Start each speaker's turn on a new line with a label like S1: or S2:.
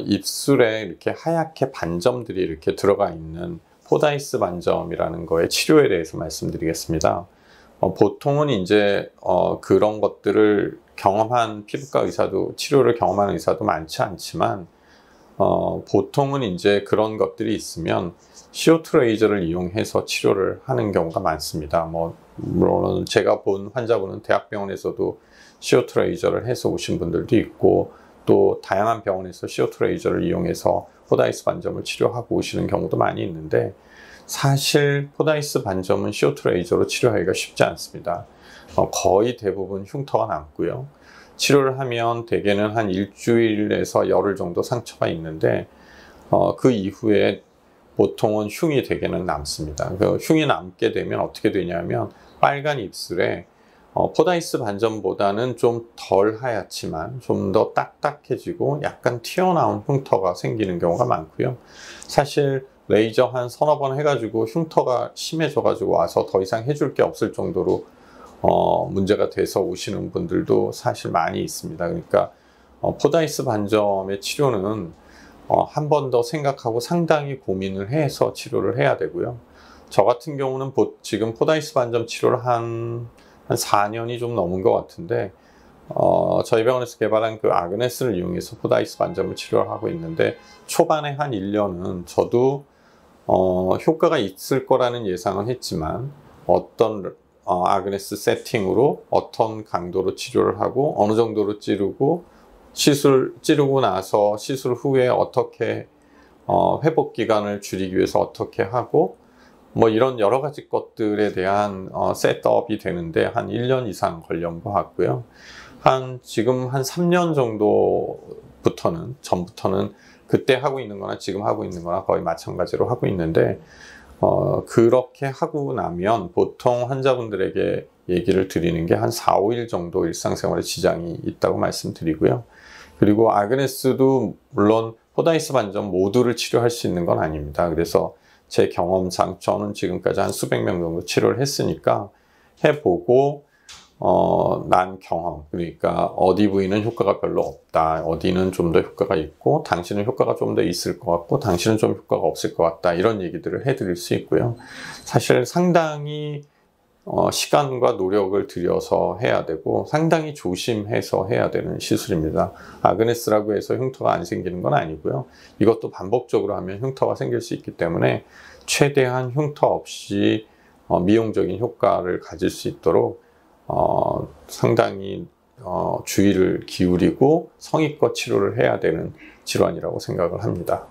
S1: 입술에 이렇게 하얗게 반점들이 이렇게 들어가 있는 포다이스 반점이라는 거의 치료에 대해서 말씀드리겠습니다. 보통은 이제 그런 것들을 경험한 피부과 의사도, 치료를 경험한 의사도 많지 않지만 보통은 이제 그런 것들이 있으면 CO2 레이저를 이용해서 치료를 하는 경우가 많습니다. 물론 제가 본 환자분은 대학병원에서도 CO2 레이저를 해서 오신 분들도 있고, 또 다양한 병원에서 CO2 레이저를 이용해서 포다이스 반점을 치료하고 오시는 경우도 많이 있는데, 사실 포다이스 반점은 CO2 레이저로 치료하기가 쉽지 않습니다. 거의 대부분 흉터가 남고요. 치료를 하면 대개는 한 일주일에서 열흘 정도 상처가 있는데 그 이후에 보통은 흉이 대개는 남습니다. 그 흉이 남게 되면 어떻게 되냐면 빨간 입술에 포다이스 반점보다는 좀 덜 하얗지만 좀 더 딱딱해지고 약간 튀어나온 흉터가 생기는 경우가 많고요. 사실 레이저 한 서너 번 해가지고 흉터가 심해져가지고 와서 더 이상 해줄 게 없을 정도로 문제가 돼서 오시는 분들도 사실 많이 있습니다. 그러니까 포다이스 반점의 치료는 한 번 더 생각하고 상당히 고민을 해서 치료를 해야 되고요. 저 같은 경우는 지금 포다이스 반점 치료를 한 4년이 좀 넘은 것 같은데 저희 병원에서 개발한 그 아그네스를 이용해서 포다이스 반점을 치료하고 있는데, 초반에 한 1년은 저도 효과가 있을 거라는 예상은 했지만 어떤 아그네스 세팅으로 어떤 강도로 치료를 하고 어느 정도로 찌르고 찌르고 나서 시술 후에 어떻게 회복 기간을 줄이기 위해서 어떻게 하고 이런 여러 가지 것들에 대한 셋업이 되는데 한 1년 이상 걸린 것 같고요. 지금 한 3년 전부터는 그때 하고 있는 거나 지금 하고 있는 거나 거의 마찬가지로 하고 있는데, 그렇게 하고 나면 보통 환자분들에게 얘기를 드리는 게 한 4, 5일 정도 일상생활에 지장이 있다고 말씀드리고요. 그리고 아그네스도 물론 포다이스 반점 모두를 치료할 수 있는 건 아닙니다. 그래서 제 경험상 저는 지금까지 한 수백 명 정도 치료를 했으니까 해보고 난 경험, 그러니까 어디 부위는 효과가 별로 없다, 어디는 좀 더 효과가 있고 당신은 효과가 좀 더 있을 것 같고 당신은 좀 효과가 없을 것 같다, 이런 얘기들을 해드릴 수 있고요. 사실 상당히 시간과 노력을 들여서 해야 되고 상당히 조심해서 해야 되는 시술입니다. 아그네스라고 해서 흉터가 안 생기는 건 아니고요. 이것도 반복적으로 하면 흉터가 생길 수 있기 때문에 최대한 흉터 없이 미용적인 효과를 가질 수 있도록 상당히 주의를 기울이고 성의껏 치료를 해야 되는 질환이라고 생각을 합니다.